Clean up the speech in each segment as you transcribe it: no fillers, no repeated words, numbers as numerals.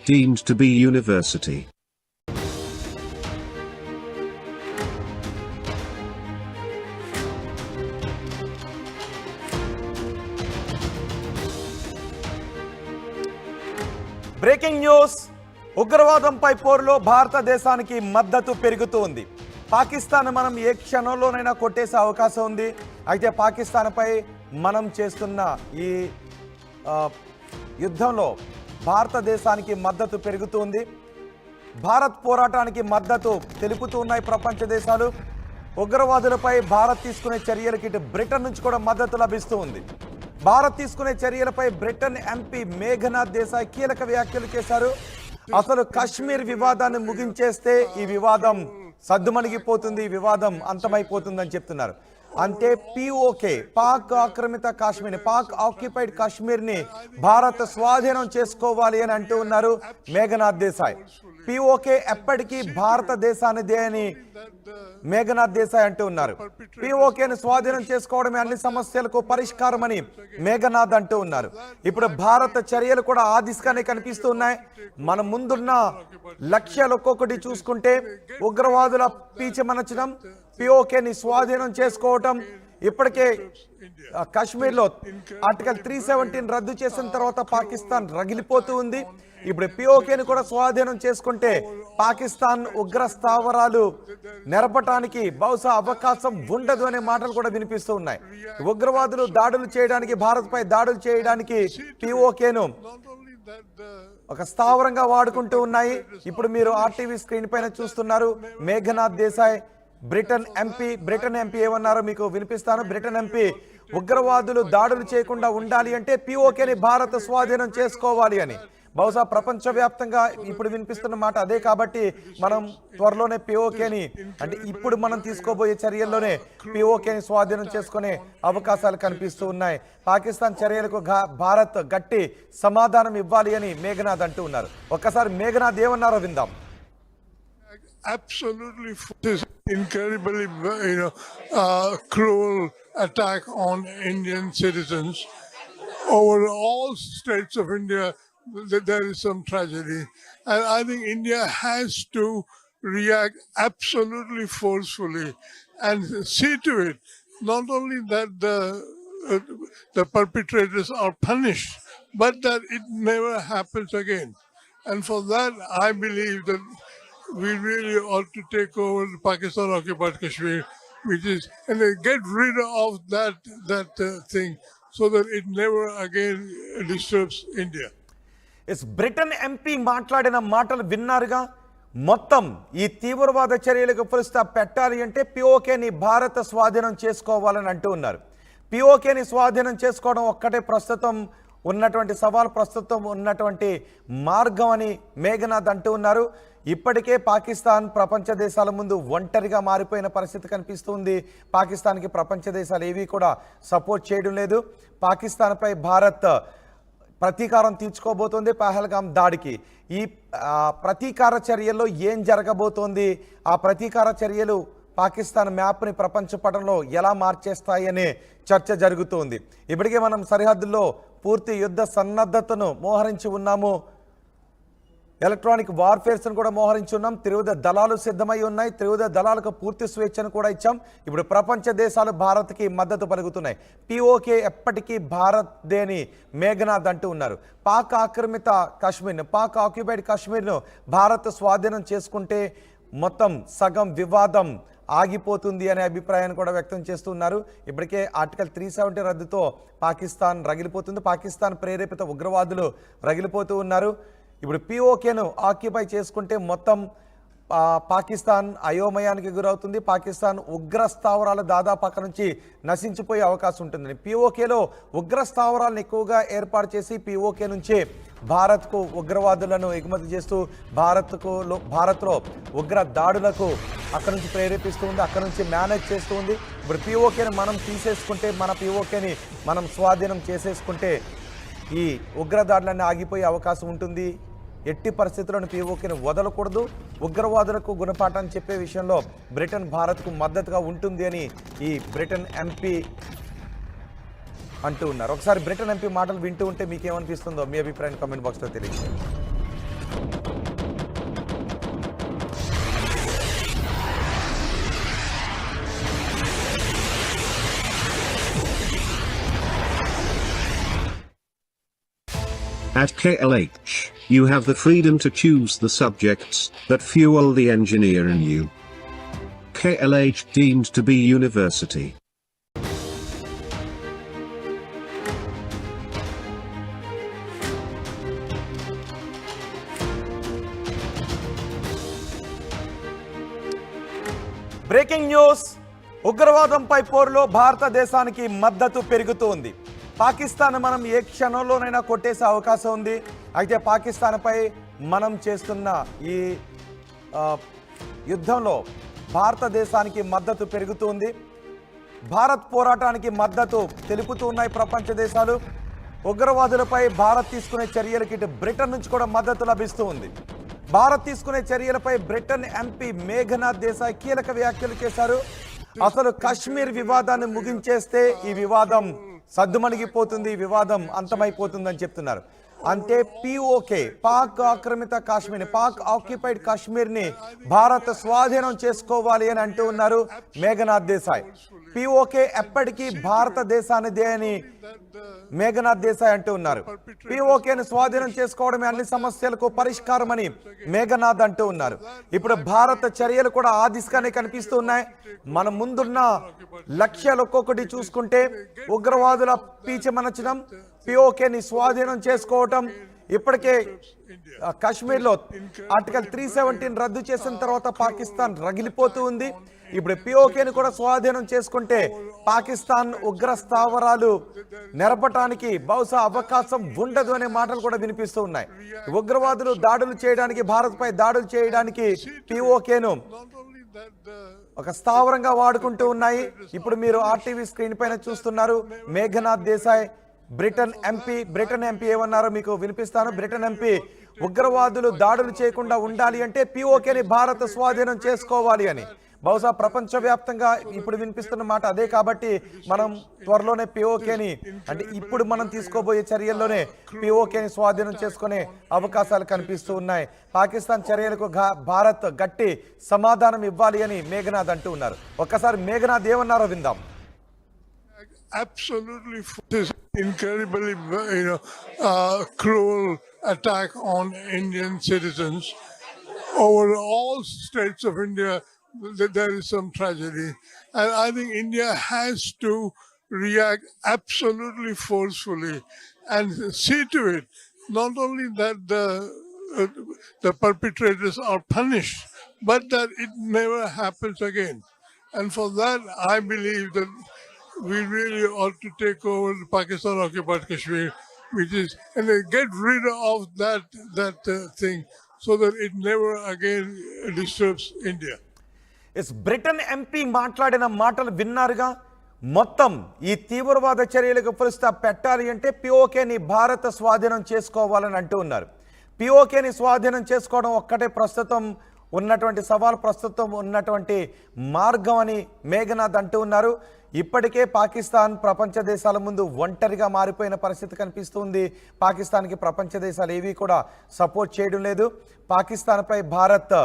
deemed to be university. Breaking news, ఉగ్రవాదంపై పోరులో భారతదేశానికి మద్దతు పెరుగుతోంది. పాకిస్తాన్ మనం ఏ క్షణంలోనైనా కొట్టేసే అవకాశం ఉంది. అయితే పాకిస్తాన్పై మనం చేస్తున్న ఈ యుద్ధంలో భారతదేశానికి మద్దతు పెరుగుతోంది. భారత్ పోరాటానికి మద్దతు తెలుపుతూ ఉన్నాయి ప్రపంచ దేశాలు. ఉగ్రవాదులపై భారత్ తీసుకునే చర్యలకి ఇటు బ్రిటన్ నుంచి కూడా మద్దతు లభిస్తూ ఉంది. భారత్ తీసుకునే చర్యలపై బ్రిటన్ ఎంపీ మేఘనాథ్ దేశాయ్ కీలక వ్యాఖ్యలు చేశారు. అసలు కాశ్మీర్ వివాదాన్ని ముగించేస్తే ఈ వివాదం సద్దుమణిగిపోతుంది, ఈ వివాదం అంతమైపోతుందని చెప్తున్నారు. అంటే పిఓకే, పాక్ ఆక్రమిత కాశ్మీర్, పాక్ ఆక్యుపైడ్ కాశ్మీర్ని భారత్ స్వాధీనం చేసుకోవాలి అని అంటూ ఉన్నారు మేఘనాథ్ దేశాయ్. పిఓకే ఎప్పటికీ భారతదేశానిదే అని మేఘనాథ్ దేశాయ్ అంటూ ఉన్నారు. పిఓకేని స్వాధీనం చేసుకోవడమే అన్ని సమస్యలకు పరిష్కారం అని మేఘనాథ్ అంటూ ఉన్నారు. ఇప్పుడు భారత చర్యలు కూడా ఆ దిశగానే కనిపిస్తూ ఉన్నాయి. మన ముందున్న లక్ష్యాలు ఒక్కొక్కటి చూసుకుంటే ఉగ్రవాదుల పీచమనచడం, పిఓకేని స్వాధీనం చేసుకోవటం. ఇప్పటికే కాశ్మీర్లో ఆర్టికల్ 317 రద్దు చేసిన తర్వాత పాకిస్తాన్ రగిలిపోతూ ఉంది. ఇప్పుడు పిఓకేని కూడా స్వాధీనం చేసుకుంటే పాకిస్తాన్ ఉగ్ర స్థావరాలు నెరపటానికి బహుశా అవకాశం ఉండదు అనే మాటలు కూడా వినిపిస్తూ ఉన్నాయి. ఉగ్రవాదులు దాడులు చేయడానికి, భారత్ పై దాడులు చేయడానికి పిఓకేను ఒక స్థావరంగా వాడుకుంటూ ఉన్నాయి. ఇప్పుడు మీరు ఆర్టీవీ స్క్రీన్ పైన చూస్తున్నారు. మేఘనాథ్ దేశాయ్ బ్రిటన్ ఎంపీ ఏమన్నారో మీకు వినిపిస్తాను. బ్రిటన్ ఎంపీ ఉగ్రవాదులు దాడులు చేయకుండా ఉండాలి అంటే పిఓకేని భారత్ స్వాధీనం చేసుకోవాలి అని. బహుశా ప్రపంచవ్యాప్తంగా ఇప్పుడు వినిపిస్తున్న మాట అదే. కాబట్టి మనం త్వరలోనే పిఓకేని, అంటే ఇప్పుడు మనం తీసుకోబోయే చర్యల్లోనే పిఓకేని స్వాధీనం చేసుకునే అవకాశాలు కనిపిస్తూ ఉన్నాయి. పాకిస్తాన్ చర్యలకు భారత్ గట్టి సమాధానం ఇవ్వాలి అని మేఘనాథ్ అంటూ ఉన్నారు. ఒక్కసారి మేఘనాథ్ ఏమన్నారో విందాం. Absolutely, this incredibly, cruel attack on Indian citizens over all states of India. There is some tragedy, and I think India has to react absolutely forcefully and see to it not only that the perpetrators are punished, but that it never happens again. And for that, I believe that we really ought to take over the Pakistan occupied Kashmir, which is, and then get rid of that thing so that it never again disturbs India. Britain MP మాట్లాడిన మాటలు విన్నారుగా. మొత్తం ఈ తీవ్రవాద చర్యలకు ఫుల్స్టా పెట్టాలి అంటే పిఓకేని భారత స్వాధీనం చేసుకోవాలని అంటూ ఉన్నారు. పిఓకేని స్వాధీనం చేసుకోవడం ఒక్కటే ప్రస్తుతం ఉన్నటువంటి సవాల్, ప్రస్తుతం ఉన్నటువంటి మార్గం అని మేఘనాథ్ అంటూ ఉన్నారు. ఇప్పటికే పాకిస్తాన్ ప్రపంచ దేశాల ముందు ఒంటరిగా మారిపోయిన పరిస్థితి కనిపిస్తుంది. పాకిస్తాన్కి ప్రపంచ దేశాలు ఏవి కూడా సపోర్ట్ చేయడం లేదు. పాకిస్తాన్పై భారత్ ప్రతీకారం తీర్చుకోబోతోంది పహల్గామ్ దాడికి. ఈ ప్రతీకార చర్యల్లో ఏం జరగబోతోంది, ఆ ప్రతీకార చర్యలు పాకిస్తాన్ మ్యాప్ని ప్రపంచ పటంలో ఎలా మార్చేస్తాయి అనే చర్చ జరుగుతోంది. ఇప్పటికే మనం సరిహద్దుల్లో పూర్తి యుద్ధ సన్నద్ధతను మోహరించి ఉన్నాము. ఎలక్ట్రానిక్ వార్ఫేర్స్ను కూడా మోహరించి ఉన్నాం. త్రివిధ దళాలు సిద్ధమై ఉన్నాయి. త్రివిధ దళాలకు పూర్తి స్వేచ్ఛను కూడా ఇచ్చాం. ఇప్పుడు ప్రపంచ దేశాలు భారత్కి మద్దతు పలుకుతున్నాయి. పిఓకే ఎప్పటికీ భారత్దే అని మేఘనాథ్ అంటూ ఉన్నారు. పాక్ ఆక్రమిత కాశ్మీర్ను, పాక్ ఆక్యుపైడ్ కాశ్మీర్ను భారత్ స్వాధీనం చేసుకుంటే మొత్తం సగం వివాదం ఆగిపోతుంది అనే అభిప్రాయాన్ని కూడా వ్యక్తం చేస్తున్నారు. ఇప్పటికే ఆర్టికల్ 370 రద్దుతో పాకిస్తాన్ రగిలిపోతుంది. పాకిస్తాన్ ప్రేరేపిత ఉగ్రవాదులు రగిలిపోతూ ఉన్నారు. ఇప్పుడు పిఓకేను ఆక్యుపై చేసుకుంటే మొత్తం పాకిస్తాన్ అయోమయానికి గురవుతుంది. పాకిస్తాన్ ఉగ్ర స్థావరాలు దాదాపు అక్కడ నుంచి నశించిపోయే అవకాశం ఉంటుంది. పిఓకేలో ఉగ్ర స్థావరాలను ఎక్కువగా ఏర్పాటు చేసి పిఓకే నుంచే భారత్కు ఉగ్రవాదులను ఎగుమతి చేస్తూ భారత్లో ఉగ్ర దాడులకు అక్కడ నుంచి ప్రేరేపిస్తూ ఉంది, అక్కడ నుంచి మేనేజ్ చేస్తూ ఉంది. ఇప్పుడు పిఓకేని మనం తీసేసుకుంటే, మన పిఓకేని మనం స్వాధీనం చేసేసుకుంటే ఈ ఉగ్రదాడులన్నీ ఆగిపోయే అవకాశం ఉంటుంది. ఎట్టి పరిస్థితులను పిఓకేని వదలకూడదు. ఉగ్రవాదులకు గుణపాఠం చెప్పే విషయంలో బ్రిటన్ భారత్కు మద్దతుగా ఉంటుంది అని ఈ బ్రిటన్ ఎంపీ అంటూ ఉన్నారు. ఒకసారి బ్రిటన్ ఎంపీ మాటలు వింటూ ఉంటే మీకేమనిపిస్తుందో మీ అభిప్రాయం కామెంట్ బాక్స్లో తెలియజేయండి. At KLH, you have the freedom to choose the subjects that fuel the engineer in you. KLH deemed to be university. Breaking news. ఉగ్రవాదంపై పోరులో భారతదేశానికి మద్దతు పెరుగుతోంది. పాకిస్తాన్ మనం ఏ క్షణంలోనైనా కొట్టేసే అవకాశం ఉంది. అయితే పాకిస్తాన్పై మనం చేస్తున్న ఈ యుద్ధంలో భారతదేశానికి మద్దతు పెరుగుతుంది. భారత్ పోరాటానికి మద్దతు తెలుపుతూ ఉన్నాయి ప్రపంచ దేశాలు. ఉగ్రవాదులపై భారత్ తీసుకునే చర్యలకి ఇటు బ్రిటన్ నుంచి కూడా మద్దతు లభిస్తూ ఉంది. భారత్ తీసుకునే చర్యలపై బ్రిటన్ ఎంపీ మేఘనాథ్ దేశాయ్ కీలక వ్యాఖ్యలు చేశారు. అసలు కాశ్మీర్ వివాదాన్ని ముగించేస్తే ఈ వివాదం సద్దుమణిగిపోతుంది, ఈ వివాదం అంతమైపోతుందని చెప్తున్నారు. అంటే పిఓకే, పాక్ ఆక్రమిత కాశ్మీర్, పాక్ ఆక్యుపైడ్ కాశ్మీర్ ని భారత్ స్వాధీనం చేసుకోవాలి అని అంటూ ఉన్నారు మేఘనాథ్ దేశాయ్. పిఓకే ఎప్పటికీ భారతదేశానిదే అని మేఘనాథ్ దేశాయ్ అంటూ ఉన్నారు. పిఓకేని స్వాధీనం చేసుకోవడమే అన్ని సమస్యలకు పరిష్కారం అని మేఘనాథ్ అంటూ ఉన్నారు. ఇప్పుడు భారత చర్యలు కూడా ఆ దిశగానే కనిపిస్తూ ఉన్నాయి. మన ముందున్న లక్ష్యాలు ఒక్కొక్కటి చూసుకుంటే ఉగ్రవాదుల పీచమనచడం, పిఓకేని స్వాధీనం చేసుకోవటం, ఇప్పటికే కాశ్మీర్లో ఆర్టికల్ 317 రద్దు చేసిన తర్వాత పాకిస్తాన్ రగిలిపోతూ ఉంది. ఇప్పుడు పిఓకేని కూడా స్వాధీనం చేసుకుంటే పాకిస్తాన్ ఉగ్ర స్థావరాలు నెరపటానికి బహుశా అవకాశం ఉండదు అనే మాటలు కూడా వినిపిస్తూ ఉన్నాయి. ఉగ్రవాదులు దాడులు చేయడానికి, భారత్ పై దాడులు చేయడానికి పిఓకేను ఒక స్థావరంగా వాడుకుంటూ ఉన్నాయి. ఇప్పుడు మీరు ఆర్టీవీ స్క్రీన్ పైన చూస్తున్నారు. మేఘనాథ్ దేశాయ్ బ్రిటన్ ఎంపీ ఏమన్నారో మీకు వినిపిస్తాను. బ్రిటన్ ఎంపీ ఉగ్రవాదులు దాడులు చేయకుండా ఉండాలి అంటే పిఓకేని భారత్ స్వాధీనం చేసుకోవాలి అని. బహుశా ప్రపంచవ్యాప్తంగా ఇప్పుడు వినిపిస్తున్న మాట అదే. కాబట్టి మనం త్వరలోనే పిఓకేని, అంటే ఇప్పుడు మనం తీసుకోబోయే చర్యల్లోనే పిఓకేని స్వాధీనం చేసుకునే అవకాశాలు కనిపిస్తూ ఉన్నాయి. పాకిస్తాన్ చర్యలకు భారత్ గట్టి సమాధానం ఇవ్వాలి అని మేఘనాథ్ అంటూ ఉన్నారు. ఒక్కసారి మేఘనాథ్ ఏమన్నారో విందాం. Absolutely, this incredibly, cruel attack on Indian citizens over all states of India. There is some tragedy, and I think India has to react absolutely forcefully and see to it not only that the perpetrators are punished, but that it never happens again. And for that, I believe that we really ought to take over Pakistan occupied Kashmir, which is, and then get rid of that thing so that it never again disturbs India. Britain MP మాట్లాడిన మాటలు విన్నారుగా. మొత్తం ఈ తీవ్రవాద చర్యలకు full stop పెట్టాలి అంటే పిఓకేని భారత్ స్వాధీనం చేసుకోవాలని అంటూ ఉన్నారు. పిఓకేని స్వాధీనం చేసుకోవడం ఒక్కటే ప్రస్తుతం ఉన్నటువంటి సవాల్, ప్రస్తుతం ఉన్నటువంటి మార్గం అని మేఘనాథ్ అంటూ ఉన్నారు. ఇప్పటికే పాకిస్తాన్ ప్రపంచ దేశాల ముందు ఒంటరిగా మారిపోయిన పరిస్థితి కనిపిస్తుంది. పాకిస్తాన్కి ప్రపంచ దేశాలు ఏవి కూడా సపోర్ట్ చేయడం లేదు. పాకిస్తాన్పై భారత్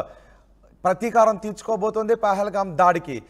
ప్రతీకారం తీర్చుకోబోతోంది పహల్గామ్ దాడికి.